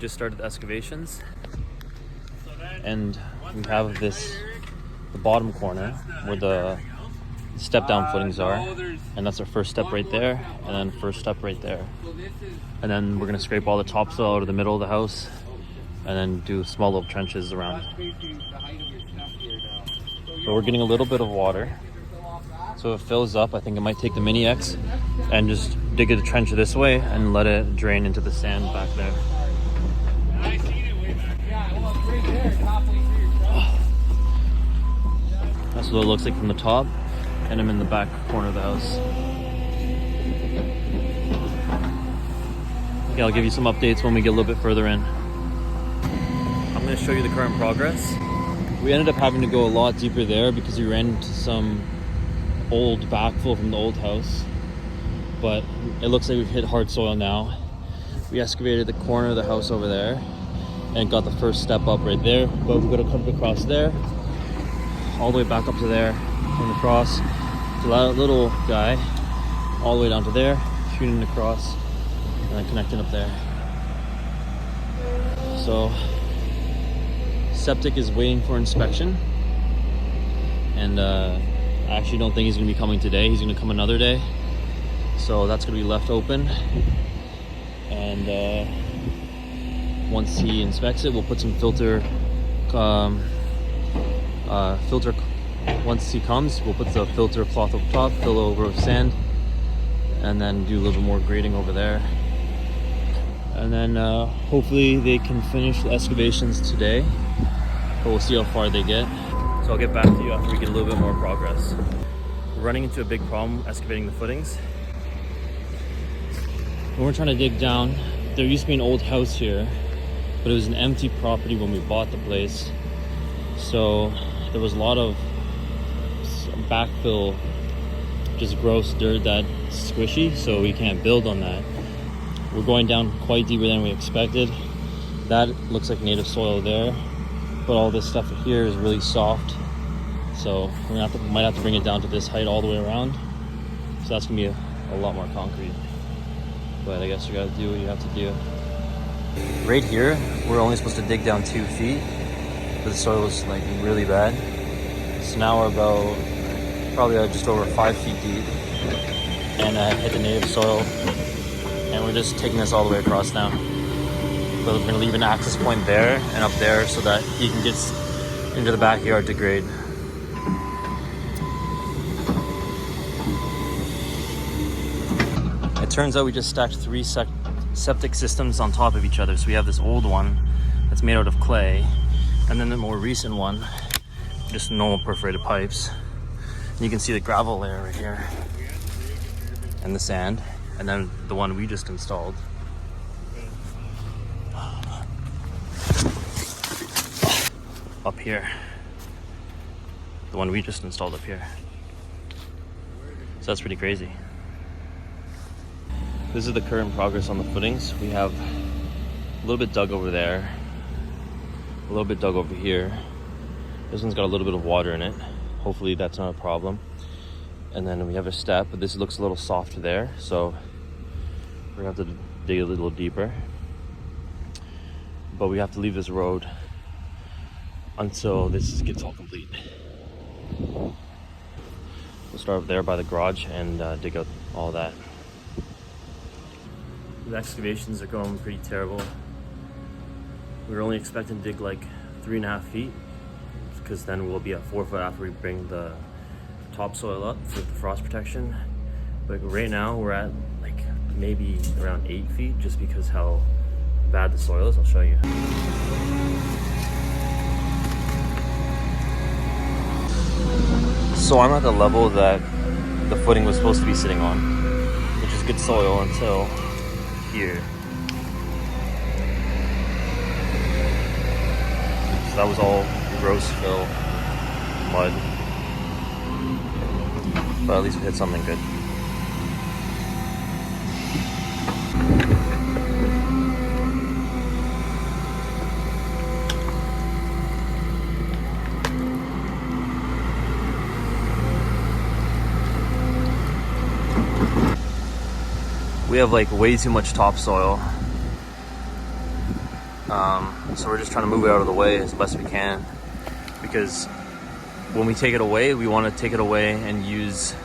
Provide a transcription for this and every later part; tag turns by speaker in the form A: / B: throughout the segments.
A: just started the excavations, and we have the bottom corner where the step down footings are, and that's our first step right there, and then first step right there. And then we're gonna scrape all the topsoil out of the middle of the house and then do small little trenches around. But we're getting a little bit of water, so if it fills up, I think I might take the mini X and just dig a trench this way and let it drain into the sand back there. That's what it looks like from the top, and I'm in the back corner of the house. Okay, I'll give you some updates when we get a little bit further in. I'm going to show you the current progress. We ended up having to go a lot deeper there because we ran into some old backfill from the old house, but it looks like we've hit hard soil now. We excavated the corner of the house over there and got the first step up right there, but we've got to come across there, all the way back up to there, and across to that little guy, all the way down to there, shooting across, and then connecting up there. So septic is waiting for inspection, and I actually don't think he's going to be coming today. He's going to come another day, so that's going to be left open, and once he inspects it, we'll put some filter once he comes, we'll put the filter cloth over top, fill over with sand, and then do a little more grading over there. And then hopefully they can finish the excavations today, but we'll see how far they get. So I'll get back to you after we get a little bit more progress. We're running into a big problem excavating the footings. When we're trying to dig down, there used to be an old house here, but it was an empty property when we bought the place. So there was a lot of backfill, just gross dirt that's squishy, so we can't build on that. We're going down quite deeper than we expected. That looks like native soil there, but all this stuff here is really soft. So we might have to bring it down to this height all the way around. So that's gonna be a lot more concrete. But I guess you gotta do what you have to do. Right here, we're only supposed to dig down 2 feet, but the soil was like really bad. So now we're about probably just over 5 feet deep, and hit the native soil, and we're just taking this all the way across now. But we're gonna leave an access point there and up there so that he can get into the backyard to grade. It turns out we just stacked 3 septic systems on top of each other. So we have this old one that's made out of clay, and then the more recent one, just normal perforated pipes. And you can see the gravel layer right here, and the sand, and then the one we just installed. Up here, the one we just installed up here. So that's pretty crazy. This is the current progress on the footings. We have a little bit dug over there, a little bit dug over here. This one's got a little bit of water in it. Hopefully that's not a problem. And then we have a step, but this looks a little soft there, so we're gonna have to dig a little deeper. But we have to leave this road until this gets all complete. We'll start up there by the garage and dig out all that. The excavations are going pretty terrible. We were only expecting to dig like 3.5 feet, because then we'll be at 4 foot after we bring the topsoil up for the frost protection. But right now we're at like maybe around 8 feet, just because how bad the soil is. I'll show you. So I'm at the level that the footing was supposed to be sitting on, which is good soil until here. So that was all gross fill, mud, but at least we hit something good. We have like way too much topsoil. So we're just trying to move it out of the way as best we can, because when we take it away, we want to take it away and use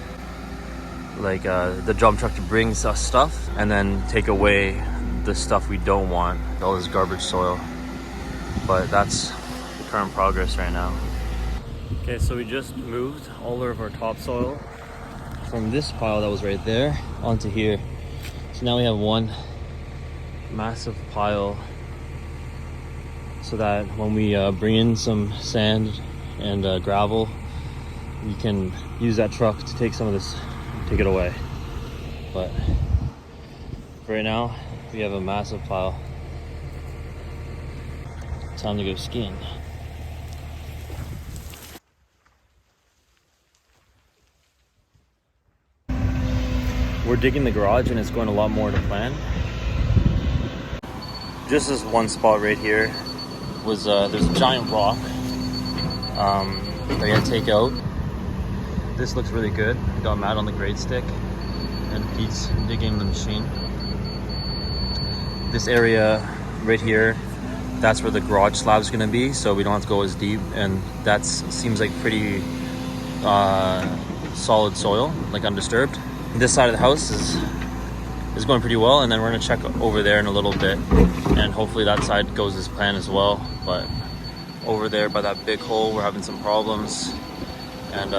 A: like the dump truck to bring us stuff, and then take away the stuff we don't want, all this garbage soil. But that's the current progress right now. Okay, so we just moved all of our topsoil from this pile that was right there onto here. So now we have one massive pile, so that when we bring in some sand and gravel, we can use that truck to take some of this, take it away. But for right now, we have a massive pile. Time to go skiing. We're digging the garage and it's going a lot more to plan. Just this one spot right here was there's a giant rock that I gotta take out. This looks really good. I got Matt on the grade stick and Pete's digging the machine. This area right here, that's where the garage slab is gonna be, so we don't have to go as deep, and that seems like pretty solid soil, like undisturbed. This side of the house is going pretty well, and then we're gonna check over there in a little bit, and hopefully that side goes as planned as well. But over there by that big hole, we're having some problems, and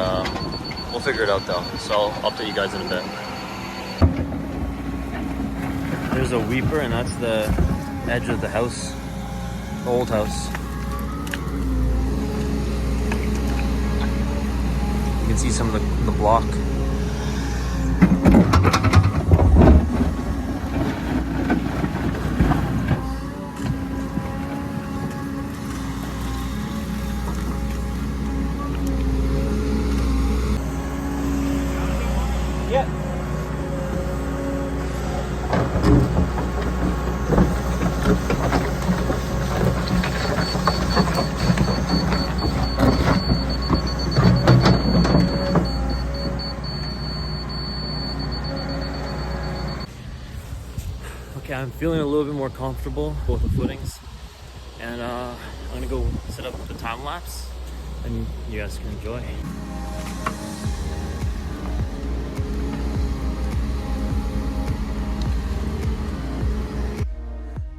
A: we'll figure it out though. So I'll update you guys in a bit. There's a weeper, and that's the edge of the house, the old house. You can see some of the block. Okay, I'm feeling a little bit more comfortable with the footings, and I'm gonna go set up the time lapse and you guys can enjoy.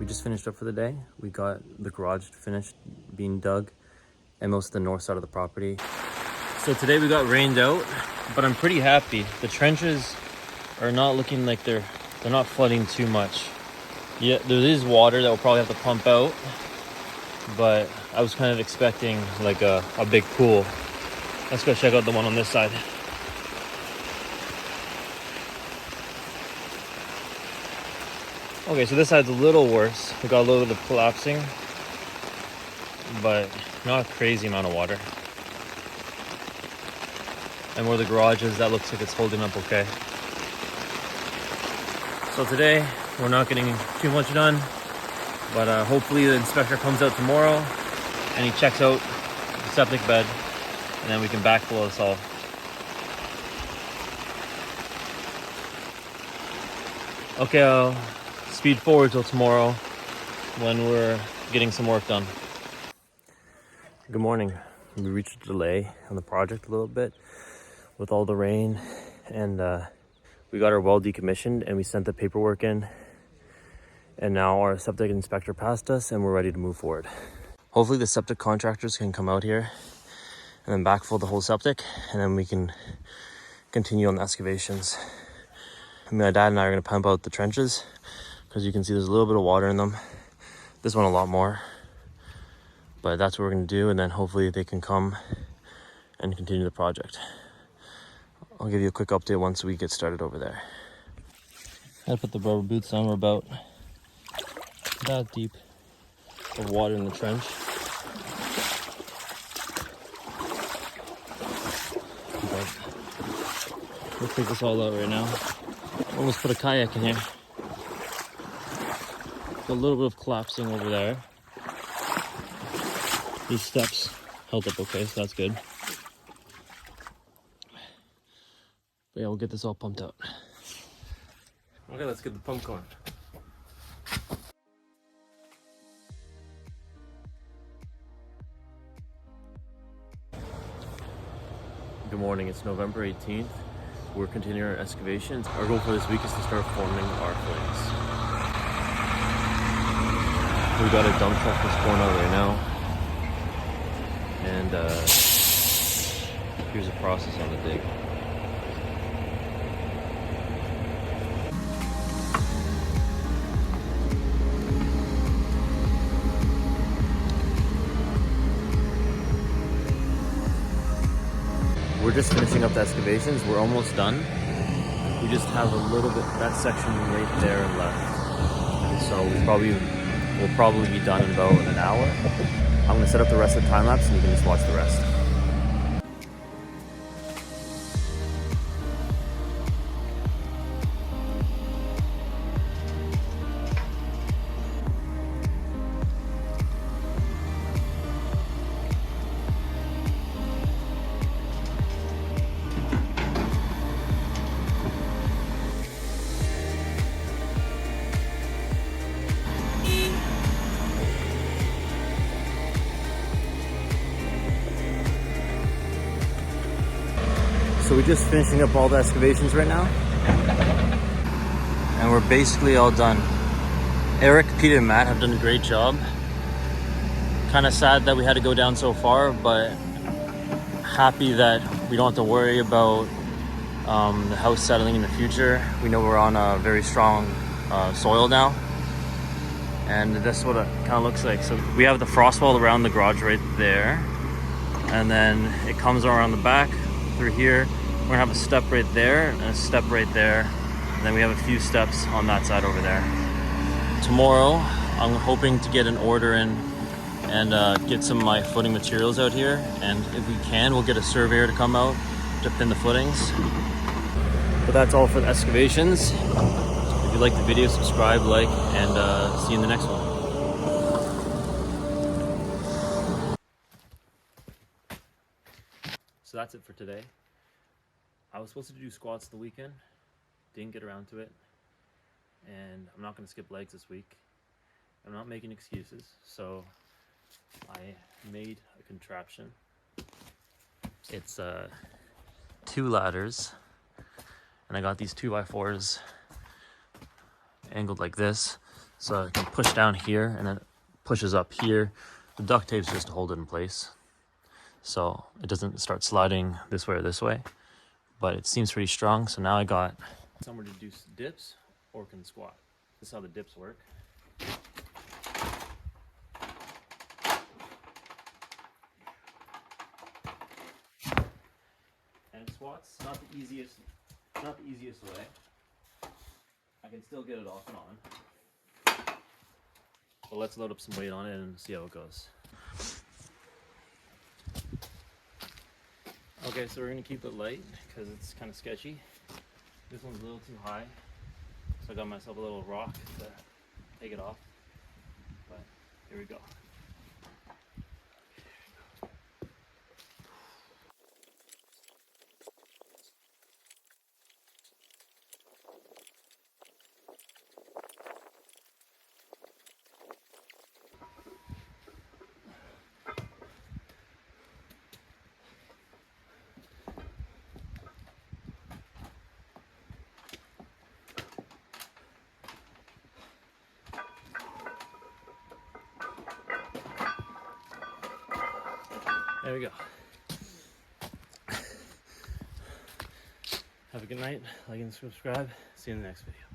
A: We just finished up for the day. We got the garage finished being dug and most of the north side of the property. So today we got rained out, but I'm pretty happy. The trenches are not looking like they're not flooding too much. Yeah, there is water that we'll probably have to pump out, but I was kind of expecting like a big pool. Let's go check out the one on this side. Okay, so this side's a little worse. We got a little bit of collapsing, but not a crazy amount of water. And where the garage is, that looks like it's holding up okay. So today, we're not getting too much done, but hopefully the inspector comes out tomorrow and he checks out the septic bed, and then we can backfill this all. Okay, I'll speed forward till tomorrow when we're getting some work done. Good morning. We reached a delay on the project a little bit with all the rain, and we got our well decommissioned and we sent the paperwork in, and now our septic inspector passed us and we're ready to move forward. Hopefully the septic contractors can come out here and then backfill the whole septic, and then we can continue on the excavations. My dad and I are going to pump out the trenches because you can see there's a little bit of water in them. This one a lot more, but that's what we're going to do, and then hopefully they can come and continue the project. I'll give you a quick update once we get started over there. I put the rubber boots on. We're about that deep of water in the trench. But we'll take this all out right now. Almost put a kayak in here. Got a little bit of collapsing over there. These steps held up okay, so that's good. But yeah, we'll get this all pumped out. Okay, let's get the pump going. Good morning, it's November 18th. We're continuing our excavations. Our goal for this week is to start forming our footings. We've got a dump truck that's pouring out right now. And here's the process on the dig. We're just finishing up the excavations. We're almost done. We just have a little bit, that section right there left. So we'll probably be done in about an hour. I'm gonna set up the rest of the time lapse and you can just watch the rest. So we're just finishing up all the excavations right now. And we're basically all done. Eric, Peter, and Matt have done a great job. Kind of sad that we had to go down so far, but happy that we don't have to worry about the house settling in the future. We know we're on a very strong soil now. And that's what it kind of looks like. So we have the frost wall around the garage right there. And then it comes around the back through here. We're gonna have a step right there and a step right there. And then we have a few steps on that side over there. Tomorrow, I'm hoping to get an order in and get some of my footing materials out here. And if we can, we'll get a surveyor to come out to pin the footings. But that's all for the excavations. If you like the video, subscribe, like, and see you in the next one. So that's it for today. I was supposed to do squats the weekend, didn't get around to it, and I'm not going to skip legs this week. I'm not making excuses, so I made a contraption. It's 2 ladders, and I got these 2x4s angled like this, so I can push down here, and then it pushes up here. The duct tape's just to hold it in place, so it doesn't start sliding this way or this way. But it seems pretty strong, so now I got somewhere to do dips or can squat. This is how the dips work. And squats, not the easiest way. I can still get it off and on. But let's load up some weight on it and see how it goes. Okay, so we're gonna keep it light because it's kind of sketchy. This one's a little too high, so I got myself a little rock to take it off. But here we go. There we go. Have a good night, like and subscribe. See you in the next video.